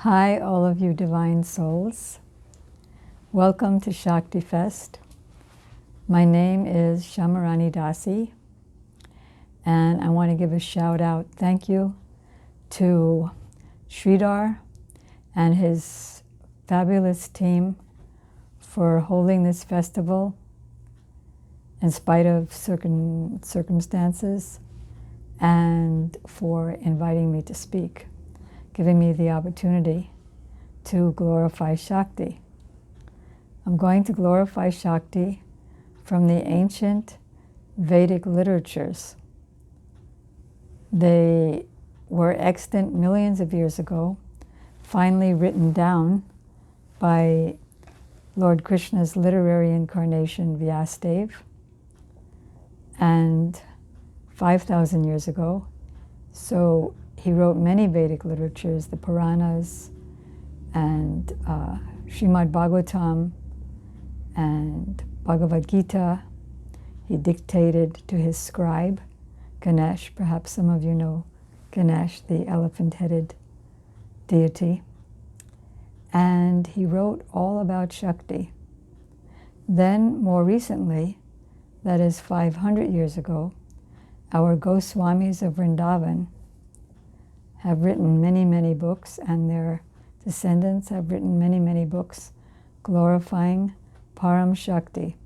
Hi, all of you divine souls. Welcome to Bhaktifest. My name is Shamarani Dasi, and I want to give a shout out, thank you, to Sridhar and his fabulous team for holding this festival in spite of circumstances, and for inviting me to speak, giving me the opportunity to glorify Shakti. I'm going to glorify Shakti from the ancient Vedic literatures. They were extant millions of years ago, finally written down by Lord Krishna's literary incarnation, Vyasadeva, and 5,000 years ago. So he wrote many Vedic literatures, the Puranas, and Srimad Bhagavatam, and Bhagavad Gita. He dictated to his scribe, Ganesh. Perhaps some of you know Ganesh, the elephant-headed deity. And he wrote all about Shakti. Then, more recently, that is 500 years ago, our Goswamis of Vrindavan have written many, many books, and their descendants have written many, many books glorifying Param Shakti.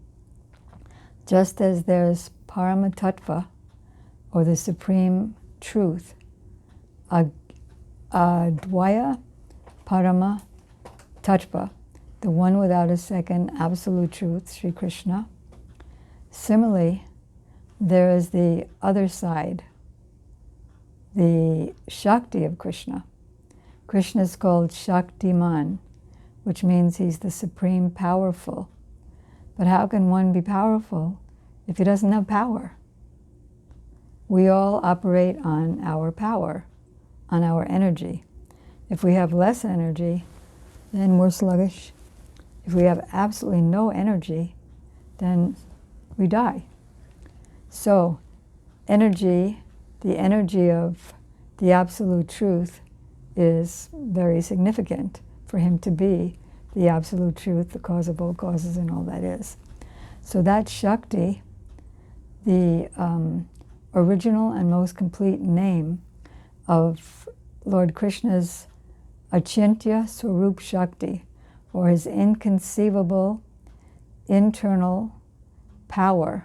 Just as there's Parama Tattva, or the Supreme Truth, Advaya Parama Tattva, the one without a second absolute truth, Sri Krishna. Similarly, there is the other side, the Shakti of Krishna. Krishna is called Shaktiman, which means he's the supreme powerful. But how can one be powerful if he doesn't have power? We all operate on our power, on our energy. If we have less energy, then we're sluggish. If we have absolutely no energy, then we die. So, energy, the energy of the absolute truth, is very significant for him to be the absolute truth, the cause of all causes, and all that is. So that Shakti, the original and most complete name of Lord Krishna's Achintya Swarup Shakti, or his inconceivable internal power,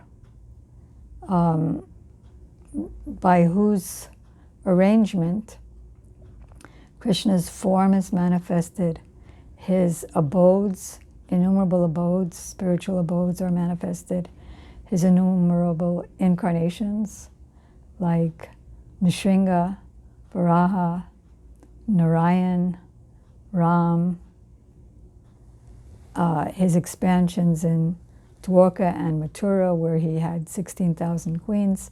by whose arrangement Krishna's form is manifested, his abodes, innumerable abodes, spiritual abodes are manifested, his innumerable incarnations like Nrsimha, Varaha, Narayan, Ram, his expansions in Dwarka and Mathura, where he had 16,000 queens,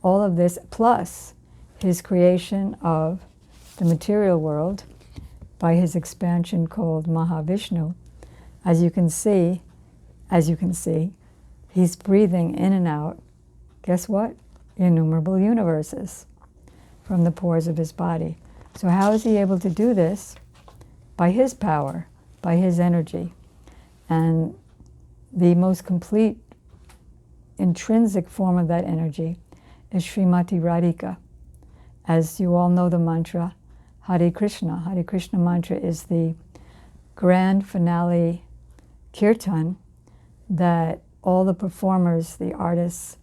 all of this, plus his creation of the material world by his expansion called Mahavishnu. As you can see, he's breathing in and out, guess what? Innumerable universes from the pores of his body. So how is he able to do this? By his power, by his energy. And the most complete intrinsic form of that energy is Srimati Radhika. As you all know the mantra, Hare Krishna. Hare Krishna mantra is the grand finale kirtan that all the performers, the artists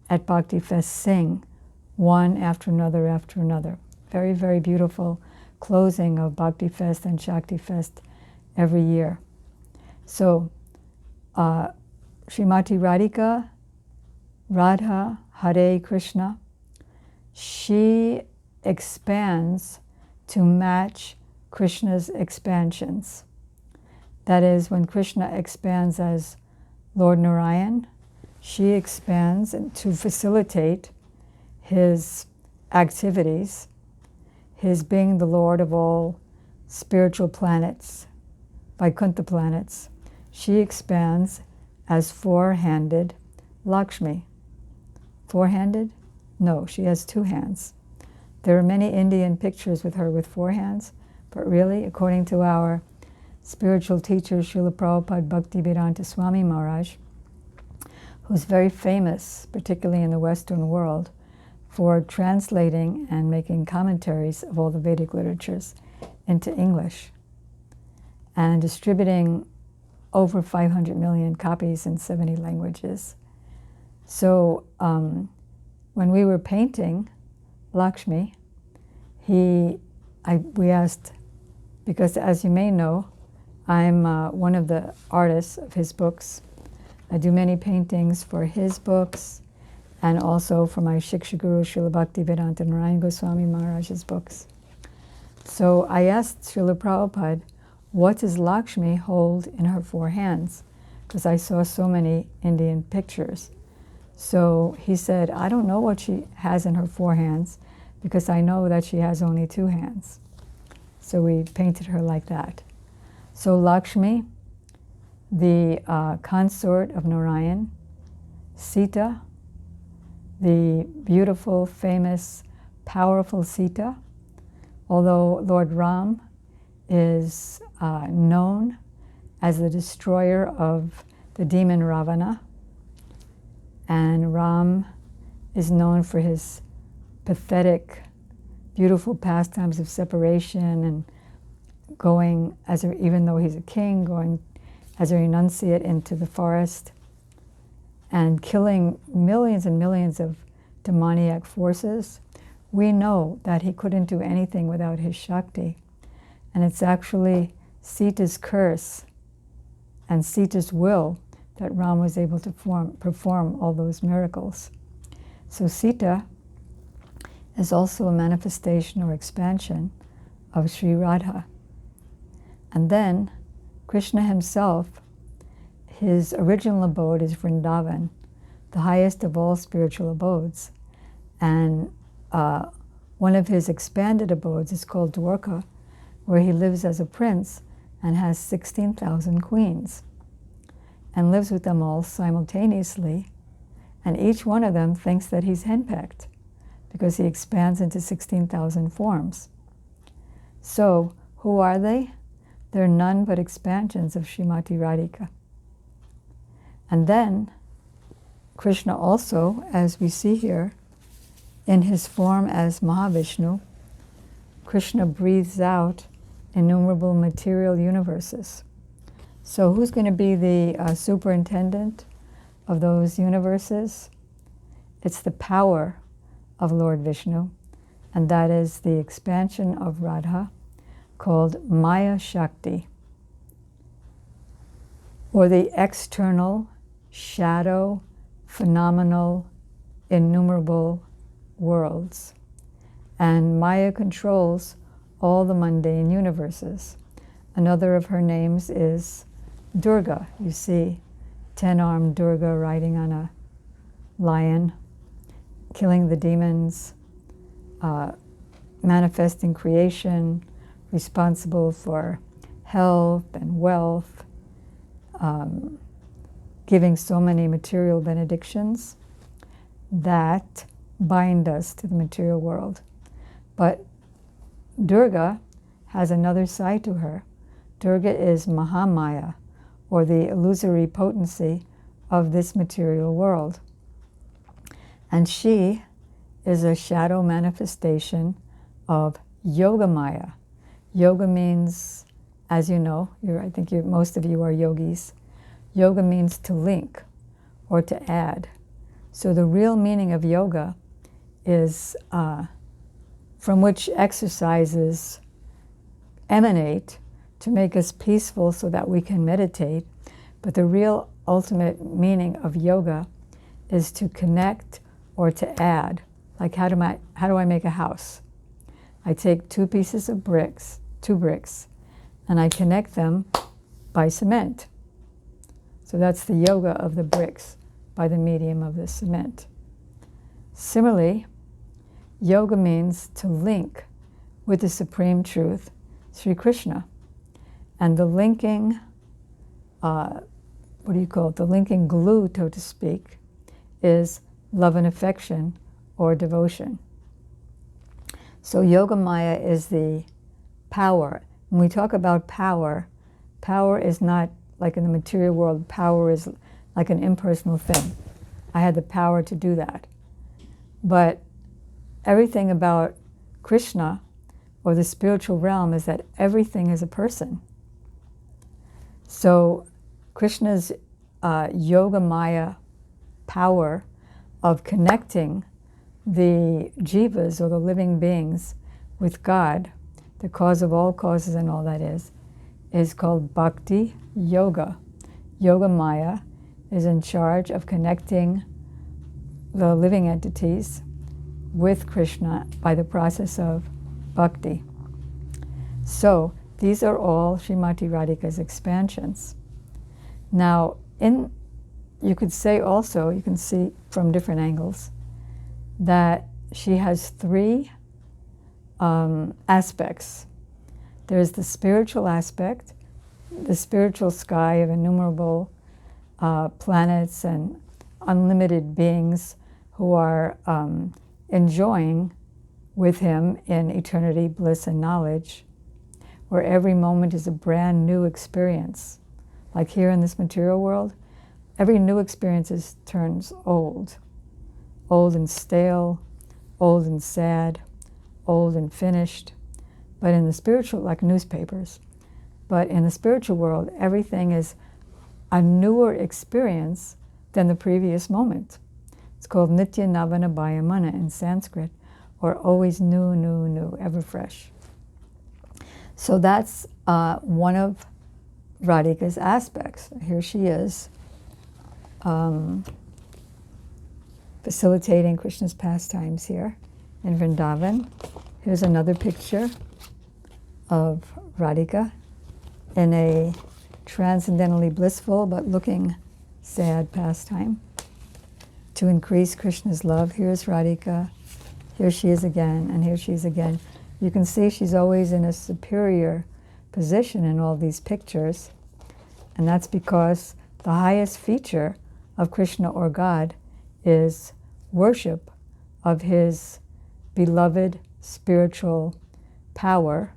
at Bhaktifest sing one after another after another. Very, very beautiful closing of Bhaktifest and Shaktifest every year. So, Srimati Radhika, Radha, Hare Krishna, she expands to match Krishna's expansions. That is, when Krishna expands as Lord Narayan, she expands to facilitate his activities, his being the Lord of all spiritual planets, Vaikuntha planets. She expands as four-handed Lakshmi. Four-handed? No, she has two hands. There are many Indian pictures with her with four hands, But really, according to our spiritual teacher, Srila Prabhupada Bhaktivedanta Swami Maharaj, who's very famous, particularly in the Western world, for translating and making commentaries of all the Vedic literatures into English and distributing over 500 million copies in 70 languages. So when we were painting Lakshmi, we asked, because as you may know, I'm one of the artists of his books. I do many paintings for his books and also for my Shiksha Guru Srila Bhaktivedanta Narayan Goswami Maharaj's books. So I asked Srila Prabhupada, what does Lakshmi hold in her four hands? Because I saw so many Indian pictures. So he said, I don't know what she has in her four hands because I know that she has only two hands. So we painted her like that. So Lakshmi, the consort of Narayan, Sita, the beautiful, famous, powerful Sita, although Lord Ram is known as the destroyer of the demon Ravana, and Ram is known for his pathetic, beautiful pastimes of separation and going, even though he's a king, going as a renunciate into the forest and killing millions and millions of demoniac forces. We know that he couldn't do anything without his shakti. And it's actually Sita's curse and Sita's will that Ram was able to perform all those miracles. So Sita is also a manifestation or expansion of Sri Radha. And then Krishna himself, his original abode is Vrindavan, the highest of all spiritual abodes. And one of his expanded abodes is called Dwarka, where he lives as a prince and has 16,000 queens and lives with them all simultaneously. And each one of them thinks that he's henpecked because he expands into 16,000 forms. So who are they? They're none but expansions of Srimati Radhika. And then Krishna also, as we see here, in his form as Mahavishnu, Krishna breathes out innumerable material universes. So who's going to be the superintendent of those universes? It's the power of Lord Vishnu, and that is the expansion of Radha called Maya Shakti, or the external, shadow, phenomenal, innumerable worlds. And Maya controls all the mundane universes. Another of her names is Durga. You see 10-armed Durga riding on a lion, killing the demons, manifesting creation, responsible for health and wealth, giving so many material benedictions that bind us to the material world. But Durga has another side to her. Durga is Mahamaya, or the illusory potency of this material world. And she is a shadow manifestation of Yogamaya. Yoga means, as you know, I think most of you are yogis. Yoga means to link or to add. So the real meaning of yoga is from which exercises emanate to make us peaceful so that we can meditate. But the real ultimate meaning of yoga is to connect or to add. Like how do I make a house? I take two bricks, and I connect them by cement. So that's the yoga of the bricks by the medium of the cement. Similarly, yoga means to link with the Supreme Truth, Sri Krishna. And the linking, the linking glue, so to speak, is love and affection or devotion. So Yogamaya is the power. When we talk about power, power is not like in the material world, power is like an impersonal thing. I had the power to do that. But everything about Krishna or the spiritual realm is that everything is a person. So Krishna's yoga maya power of connecting the jivas or the living beings with God, the cause of all causes and all that is called bhakti yoga. Yoga maya is in charge of connecting the living entities with Krishna by the process of bhakti. So these are all Srimati Radhika's expansions. Now, you could say also, you can see from different angles, that she has three aspects. There's the spiritual aspect, the spiritual sky of innumerable planets and unlimited beings who are enjoying with him in eternity, bliss, and knowledge, where every moment is a brand new experience. Like here in this material world, every new experience turns old. Old and stale, old and sad, old and finished. But in the spiritual, like newspapers, but in the spiritual world, everything is a newer experience than the previous moment. It's called Nitya Navana Bhayamana in Sanskrit, or always new, new, new, ever fresh. So that's one of Radhika's aspects. Here she is, facilitating Krishna's pastimes here in Vrindavan. Here's another picture of Radhika in a transcendentally blissful but looking sad pastime to increase Krishna's love. Here's Radhika. Here she is again, and here she is again. You can see she's always in a superior position in all these pictures, and that's because the highest feature of Krishna or God is worship of his beloved spiritual power,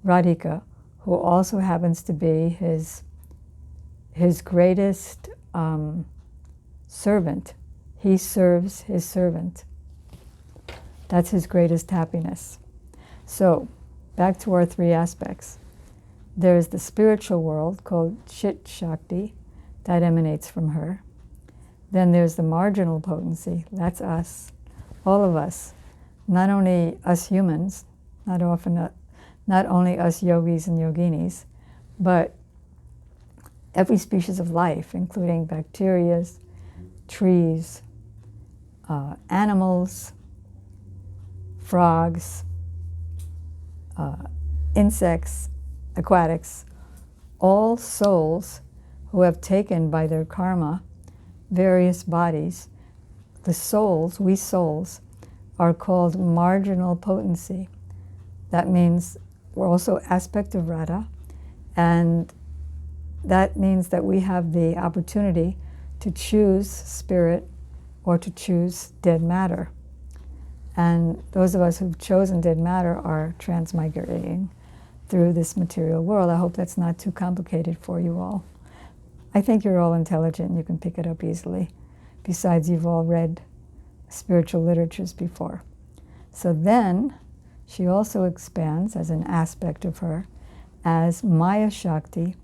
Radhika, who also happens to be his greatest servant. He serves his servant. That's his greatest happiness. So, back to our three aspects. There's the spiritual world called Chit Shakti, that emanates from her. Then there's the marginal potency, that's us, all of us. Not only us humans, not only us yogis and yoginis, but every species of life, including bacteria, trees, animals, frogs, insects, aquatics, all souls who have taken by their karma various bodies. The souls, we souls, are called marginal potency. That means we're also aspect of Radha, and that means that we have the opportunity to choose spirit or to choose dead matter. And those of us who've chosen dead matter are transmigrating through this material world. I hope that's not too complicated for you all. I think you're all intelligent and you can pick it up easily. Besides, you've all read spiritual literatures before. So then, she also expands as an aspect of her as Maya Shakti,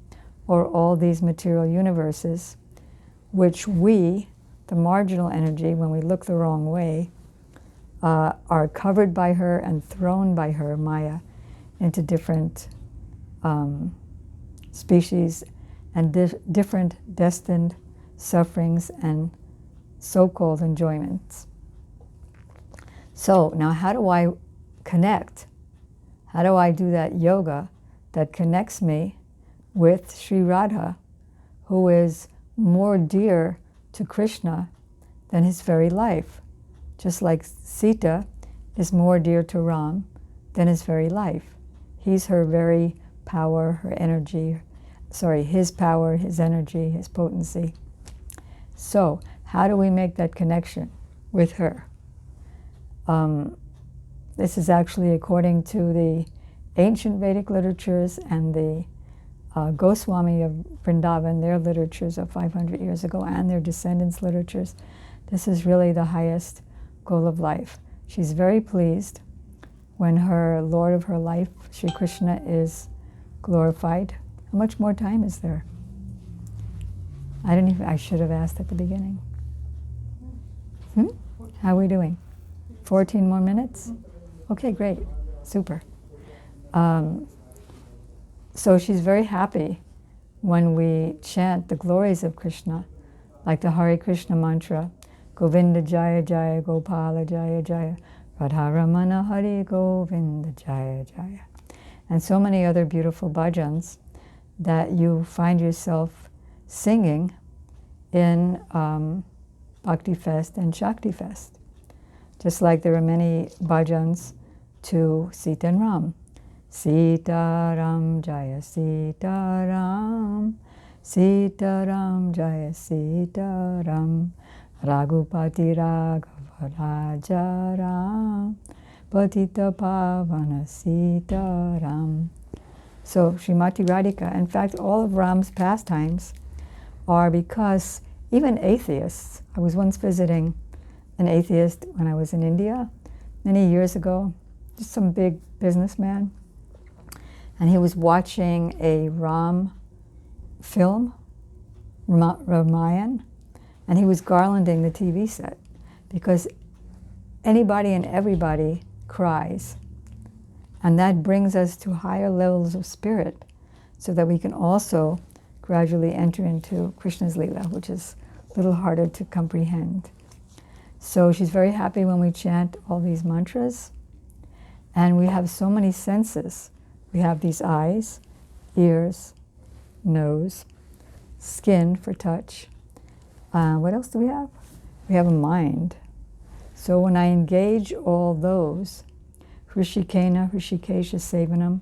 or all these material universes, which we, the marginal energy, when we look the wrong way, are covered by her and thrown by her, Maya, into different species and different destined sufferings and so-called enjoyments. So now how do I connect? How do I do that yoga that connects me with Sri Radha, who is more dear to Krishna than his very life? Just like Sita is more dear to Ram than his very life. He's her very power, her energy, his power, his energy, his potency. So, how do we make that connection with her? This is actually according to the ancient Vedic literatures and the Goswami of Vrindavan, their literatures of 500 years ago, and their descendants' literatures. This is really the highest goal of life. She's very pleased when her Lord of her life, Sri Krishna, is glorified. How much more time is there? I should have asked at the beginning. How are we doing? 14 more minutes? Okay, great. Super. So she's very happy when we chant the glories of Krishna, like the Hare Krishna mantra, Govinda Jaya Jaya, Gopala Jaya Jaya, Radharamana Hare Govinda Jaya Jaya. And so many other beautiful bhajans that you find yourself singing in Bhaktifest and Shaktifest. Just like there are many bhajans to Sita and Ram. Sita Ram Jaya Sita Ram, Sita Ram Jaya Sita Ram, Raghupati Raghava Raja Ram, Patita Pavana Sita Ram. So Srimati Radhika, in fact, all of Ram's pastimes are because even atheists, I was once visiting an atheist when I was in India many years ago, just some big businessman, and he was watching a Ram film, Ramayan, and he was garlanding the TV set because anybody and everybody cries. And that brings us to higher levels of spirit so that we can also gradually enter into Krishna's Leela, which is a little harder to comprehend. So she's very happy when we chant all these mantras. And we have so many senses. We have these eyes, ears, nose, skin for touch. What else do we have? We have a mind. So when I engage all those, Hrishikena, Hrishikesha Sevanam,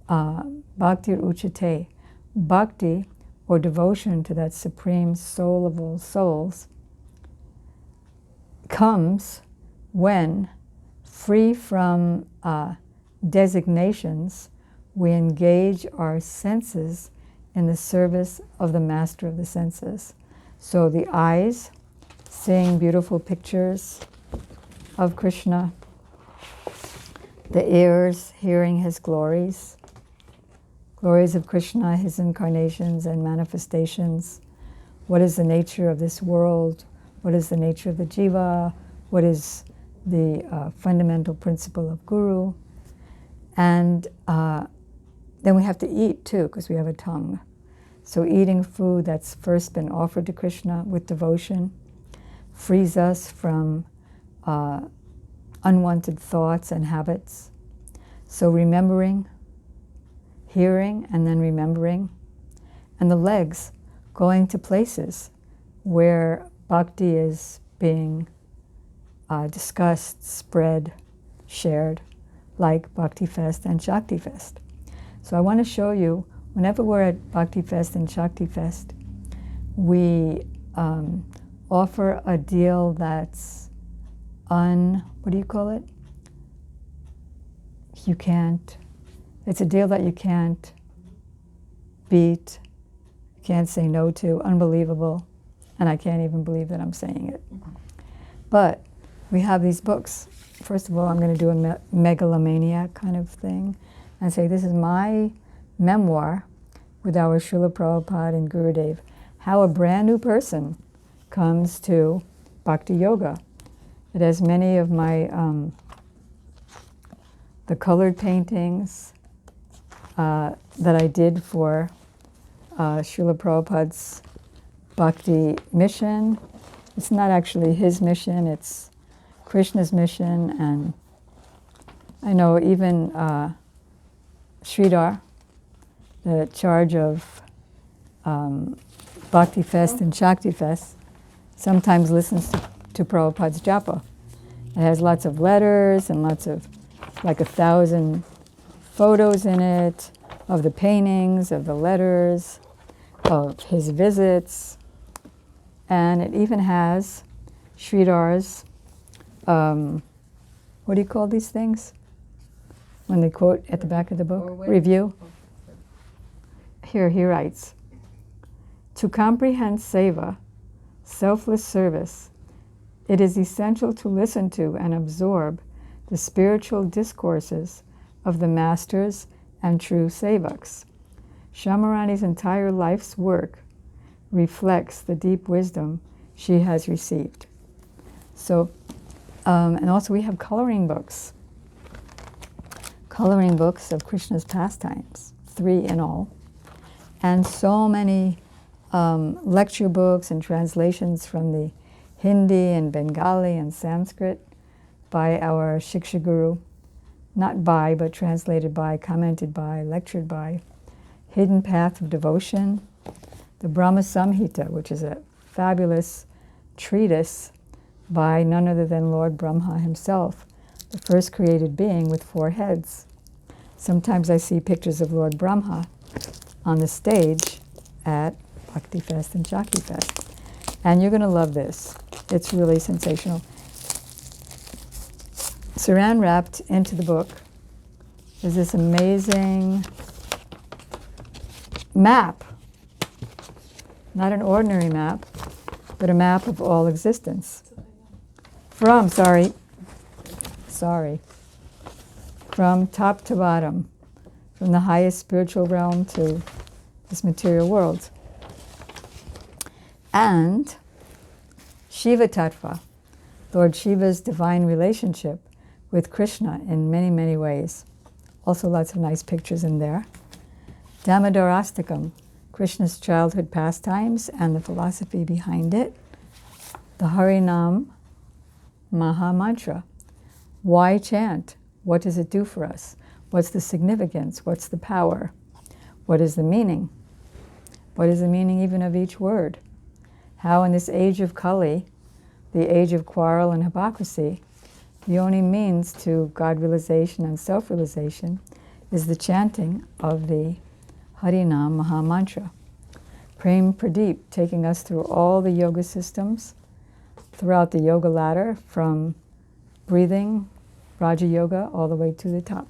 Bhaktir Uchate, bhakti, or devotion to that supreme soul of all souls, comes when, free from designations, we engage our senses in the service of the master of the senses. So the eyes, seeing beautiful pictures of Krishna, the ears, hearing his glories of Krishna, his incarnations and manifestations. What is the nature of this world? What is the nature of the jiva? What is the fundamental principle of guru? And then we have to eat too, because we have a tongue. So eating food that's first been offered to Krishna with devotion frees us from unwanted thoughts and habits. So remembering, hearing, and then remembering. And the legs going to places where bhakti is being discussed, spread, shared, like Bhaktifest and Shaktifest. So I want to show you, whenever we're at Bhaktifest and Shaktifest, we offer a deal that's what do you call it? It's a deal that you can't beat, you can't say no to, unbelievable, and I can't even believe that I'm saying it. But we have these books. First of all, I'm going to do a megalomaniac kind of thing and say, this is my memoir with our Srila Prabhupada and Gurudev, how a brand new person comes to Bhakti Yoga. It has many of my, the colored paintings that I did for Srila Prabhupada's Bhakti mission. It's not actually his mission, it's Krishna's mission, and I know even Sridhar, the charge of Bhaktifest and Shaktifest, sometimes listens to Prabhupada's japa. It has lots of letters and lots of, like 1,000 photos in it, of the paintings, of the letters, of his visits, and it even has Sridhar's, what do you call these things? when they quote at the back of the book, review. Here he writes, to comprehend seva, selfless service, it is essential to listen to and absorb the spiritual discourses of the masters and true sevaks. Shamarani's entire life's work reflects the deep wisdom she has received. So, and also we have coloring books of Krishna's pastimes, 3 in all, and so many lecture books and translations from the Hindi and Bengali and Sanskrit by our Shiksha Guru, not by, but translated by, commented by, lectured by. Hidden Path of Devotion, the Brahma Samhita, which is a fabulous treatise by none other than Lord Brahma himself, the first created being with 4 heads. Sometimes I see pictures of Lord Brahma on the stage at Bhaktifest and Shaktifest. And you're going to love this. It's really sensational. Saran wrapped into the book is this amazing map. Not an ordinary map, but a map of all existence. From top to bottom, from the highest spiritual realm to this material world. And Shiva Tattva, Lord Shiva's divine relationship with Krishna in many, many ways. Also lots of nice pictures in there. Damodarastakam, Krishna's childhood pastimes and the philosophy behind it. The Harinam Maha Mantra. Why chant? What does it do for us? What's the significance? What's the power? What is the meaning? What is the meaning even of each word? How in this age of Kali, the age of quarrel and hypocrisy, the only means to God realization and self-realization is the chanting of the Harinam Maha Mantra. Prem Pradeep, taking us through all the yoga systems, throughout the yoga ladder, from breathing, Raja Yoga, all the way to the top.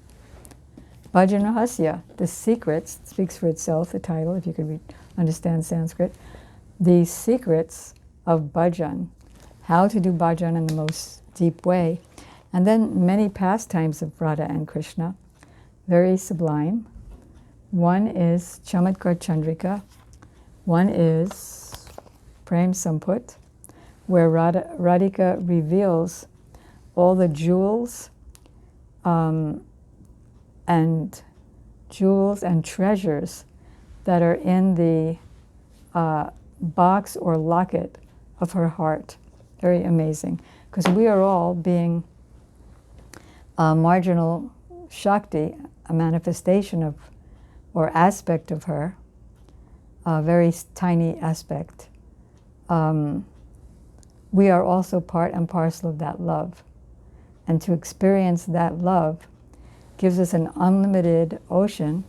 Bhajan Rahasya, the secrets, speaks for itself, the title, if you could understand Sanskrit. The secrets of bhajan, how to do bhajan in the most deep way. And then many pastimes of Radha and Krishna, very sublime. One is Chamatkar Chandrika, one is Prem Samput, where Radhika reveals all the jewels and treasures that are in the box or locket of her heart. Very amazing, because we are all being marginal shakti, a manifestation of or aspect of her, a very tiny aspect. We are also part and parcel of that love. And to experience that love gives us an unlimited ocean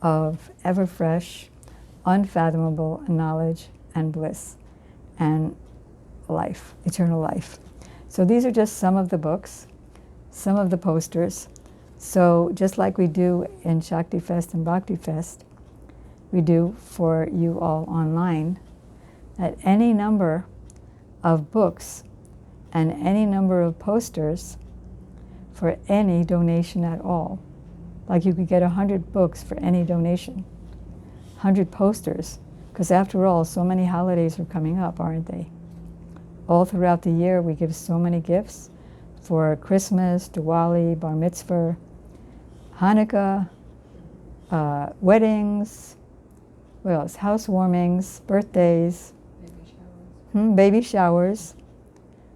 of ever-fresh, unfathomable knowledge and bliss and life, eternal life. So these are just some of the books, some of the posters. So just like we do in Shaktifest and Bhaktifest, we do for you all online, at any number of books and any number of posters for any donation at all. Like you could get 100 books for any donation, 100 posters, because after all, so many holidays are coming up, aren't they? All throughout the year, we give so many gifts for Christmas, Diwali, Bar Mitzvah, Hanukkah, weddings, what else? Housewarmings, birthdays, baby showers.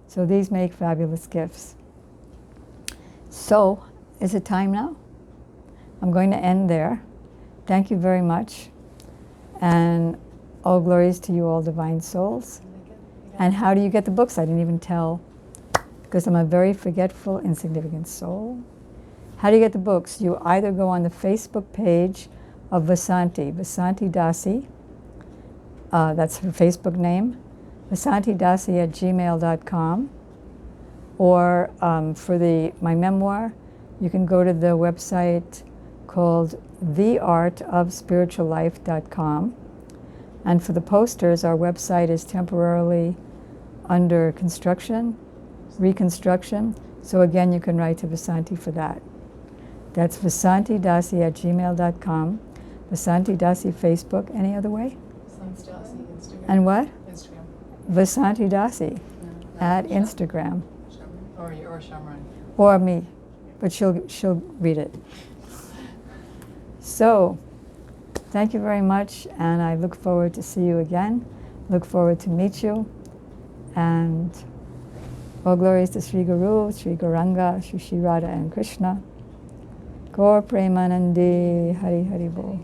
So these make fabulous gifts. So, is it time now? I'm going to end there. Thank you very much. And all glories to you, all divine souls. And how do you get the books? I didn't even tell, because I'm a very forgetful, insignificant soul. How do you get the books? You either go on the Facebook page of Vasanti Dasi, that's her Facebook name, vasantidasi@gmail.com, or for my memoir, you can go to the website called theartofspirituallife.com. And for the posters, our website is temporarily under construction, reconstruction. So again, you can write to Vasanti for that. That's vasantidasi@gmail.com. Vasanti Dasi Facebook. Any other way? Vasanti Dasi, Instagram. And what? Instagram. Vasanti Dasi at Instagram. Or Shamran. Or me, but she'll read it. So, thank you very much, and I look forward to see you again. Look forward to meet you, and all glories to Sri Guru, Sri Gauranga, Sri Radha and Krishna. Gaur Premanandi, Hari Hari Bol.